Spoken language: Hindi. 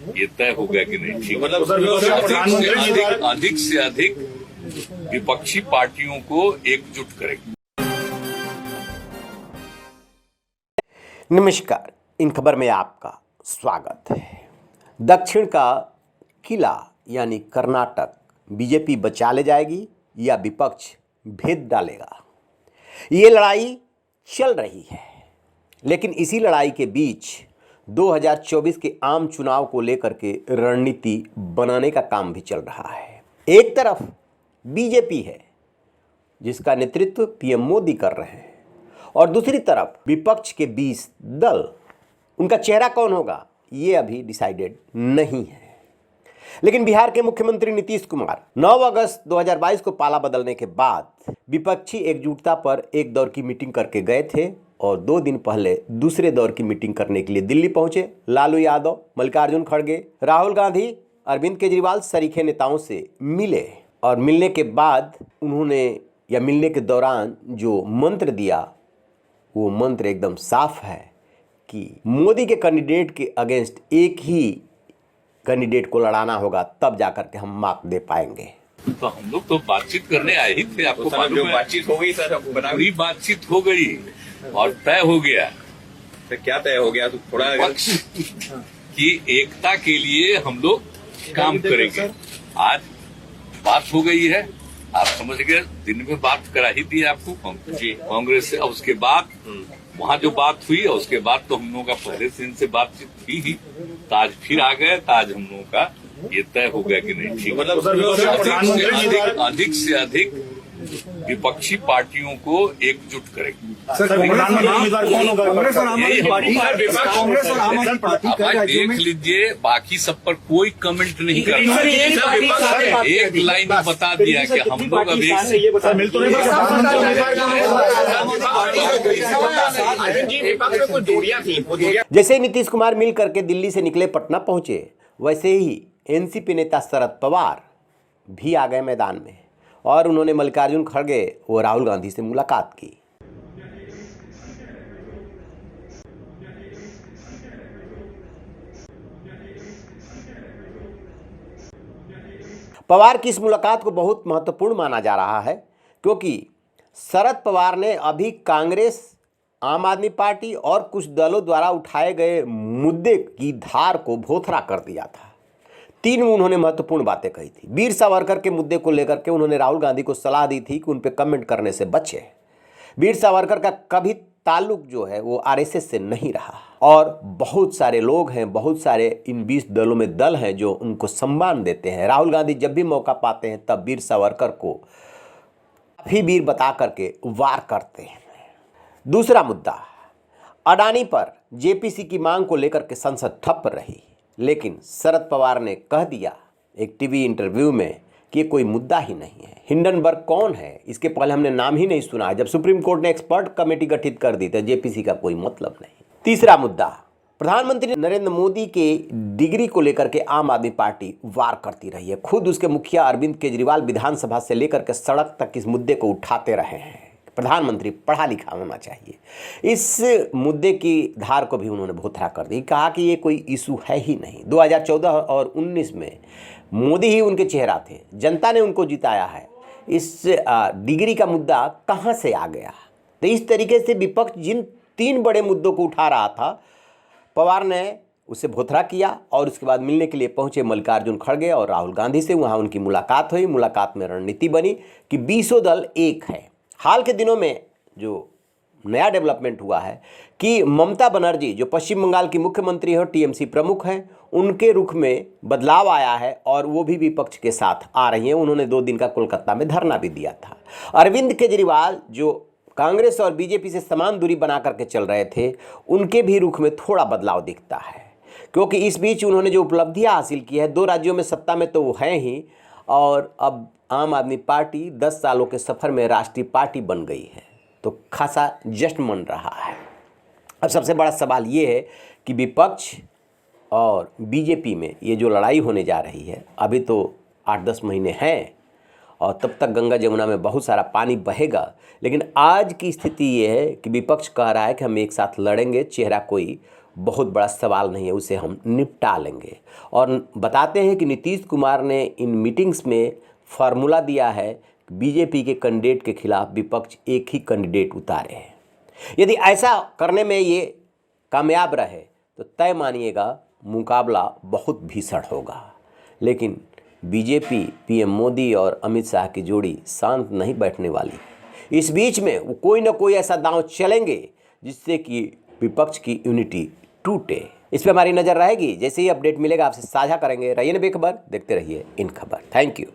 ये तय हो गया कि नहीं ठीक। मतलब अधिक से अधिक विपक्षी पार्टियों को एकजुट करेंगे। नमस्कार, इन खबर में आपका स्वागत है। दक्षिण का किला यानी कर्नाटक बीजेपी बचा ले जाएगी या विपक्ष भेद डालेगा, ये लड़ाई चल रही है। लेकिन इसी लड़ाई के बीच 2024 के आम चुनाव को लेकर के रणनीति बनाने का काम भी चल रहा है। एक तरफ बीजेपी है जिसका नेतृत्व पीएम मोदी कर रहे हैं, और दूसरी तरफ विपक्ष के 20 दल। उनका चेहरा कौन होगा ये अभी डिसाइडेड नहीं है। लेकिन बिहार के मुख्यमंत्री नीतीश कुमार 9 अगस्त 2022 को पाला बदलने के बाद विपक्षी एकजुटता पर एक दौर की मीटिंग करके गए थे, और 2 दिन पहले दूसरे दौर की मीटिंग करने के लिए दिल्ली पहुंचे। लालू यादव, मल्लिकार्जुन खड़गे, राहुल गांधी, अरविंद केजरीवाल सरीखे नेताओं से मिले, और मिलने के बाद उन्होंने या मिलने के दौरान जो मंत्र दिया वो मंत्र एकदम साफ है कि मोदी के कैंडिडेट के अगेंस्ट एक ही कैंडिडेट को लड़ाना होगा, तब जाकर के हम मार्क दे पाएंगे। तो हम लोग तो बातचीत करने आए ही थे, आपको मालूम है। बातचीत हो गई सर, पूरी बातचीत हो गई और तय हो गया। तो क्या तय हो गया? तो थोड़ा पक्ष की एकता के लिए हम लोग काम करेंगे। आज बात हो गई है, आप समझ गए, दिन में बात करा ही दी आपको कांग्रेस से। और उसके बाद वहाँ जो बात हुई और उसके बाद तो हम लोगों का पहले से इनसे बातचीत हुई ही, तो आज फिर आ गए। तो आज हम लोगों का ये तय हो गया कि नहीं ठीक। मतलब अधिक से अधिक विपक्षी पार्टियों को एकजुट करेंगे। आप देख लीजिए, बाकी सब पर कोई कमेंट नहीं करना। एक लाइन में बता दिया कि हम लोग अभी जैसे ही नीतीश कुमार मिल करके दिल्ली से निकले पटना पहुंचे, वैसे ही एनसीपी नेता शरद पवार भी आ गए मैदान में, और उन्होंने मल्लिकार्जुन खड़गे और राहुल गांधी से मुलाकात की। पवार की इस मुलाकात को बहुत महत्वपूर्ण माना जा रहा है, क्योंकि शरद पवार ने अभी कांग्रेस, आम आदमी पार्टी और कुछ दलों द्वारा उठाए गए मुद्दे की धार को भोथरा कर दिया था। 3 उन्होंने महत्वपूर्ण बातें कही थी। वीर सावरकर के मुद्दे को लेकर के उन्होंने राहुल गांधी को सलाह दी थी कि उन पर कमेंट करने से बचे। वीर सावरकर का कभी ताल्लुक जो है वो आरएसएस से नहीं रहा, और बहुत सारे लोग हैं, बहुत सारे इन 20 दलों में दल हैं जो उनको सम्मान देते हैं। राहुल गांधी जब भी मौका पाते हैं तब वीर सावरकर को काफी वीर बता करके वार करते हैं। दूसरा मुद्दा, अडानी पर जेपीसी की मांग को लेकर के संसद ठप रही, लेकिन शरद पवार ने कह दिया एक टीवी इंटरव्यू में कि ये कोई मुद्दा ही नहीं है। हिंडनबर्ग कौन है, इसके पहले हमने नाम ही नहीं सुना है। जब सुप्रीम कोर्ट ने एक्सपर्ट कमेटी गठित कर दी तो जेपीसी का कोई मतलब नहीं। तीसरा मुद्दा, प्रधानमंत्री नरेंद्र मोदी के डिग्री को लेकर के आम आदमी पार्टी वार करती रही है। खुद उसके मुखिया अरविंद केजरीवाल विधानसभा से लेकर के सड़क तक इस मुद्दे को उठाते रहे हैं। प्रधानमंत्री पढ़ा लिखा होना चाहिए। इस मुद्दे की धार को भी उन्होंने भोथरा कर दी, कहा कि ये कोई इशू है ही नहीं। 2014 और 19 में मोदी ही उनके चेहरा थे, जनता ने उनको जिताया है। इस डिग्री का मुद्दा कहाँ से आ गया? तो इस तरीके से विपक्ष जिन 3 बड़े मुद्दों को उठा रहा था, पवार ने उसे भोथरा किया, और उसके बाद मिलने के लिए पहुंचे मल्लिकार्जुन खड़गे और राहुल गांधी से। वहाँ उनकी मुलाकात हुई। मुलाकात में रणनीति बनी कि 20 दल एक है। हाल के दिनों में जो नया डेवलपमेंट हुआ है कि ममता बनर्जी जो पश्चिम बंगाल की मुख्यमंत्री है, टीएमसी प्रमुख हैं, उनके रुख में बदलाव आया है, और वो भी विपक्ष के साथ आ रही हैं। उन्होंने 2 दिन का कोलकाता में धरना भी दिया था। अरविंद केजरीवाल जो कांग्रेस और बीजेपी से समान दूरी बना करके चल रहे थे, उनके भी रुख में थोड़ा बदलाव दिखता है, क्योंकि इस बीच उन्होंने जो उपलब्धियाँ हासिल की है, 2 राज्यों में सत्ता में तो वो हैं ही, और अब आम आदमी पार्टी 10 सालों के सफ़र में राष्ट्रीय पार्टी बन गई है, तो खासा जश्न मन रहा है। अब सबसे बड़ा सवाल ये है कि विपक्ष और बीजेपी में ये जो लड़ाई होने जा रही है, अभी तो 8-10 महीने हैं, और तब तक गंगा जमुना में बहुत सारा पानी बहेगा। लेकिन आज की स्थिति ये है कि विपक्ष कह रहा है कि हम एक साथ लड़ेंगे, चेहरा कोई बहुत बड़ा सवाल नहीं है, उसे हम निपटा लेंगे। और बताते हैं कि नीतीश कुमार ने इन मीटिंग्स में फार्मूला दिया है, बीजेपी के कैंडिडेट के खिलाफ विपक्ष एक ही कैंडिडेट उतारे हैं। यदि ऐसा करने में ये कामयाब रहे तो तय मानिएगा मुकाबला बहुत भीषण होगा। लेकिन बीजेपी, पीएम मोदी और अमित शाह की जोड़ी शांत नहीं बैठने वाली। इस बीच में वो कोई ना कोई ऐसा दांव चलेंगे जिससे कि विपक्ष की यूनिटी टूटे। इस पर हमारी नज़र रहेगी। जैसे ही अपडेट मिलेगा आपसे साझा करेंगे। रहिए बेखबर, देखते रहिए इन खबर। Thank you.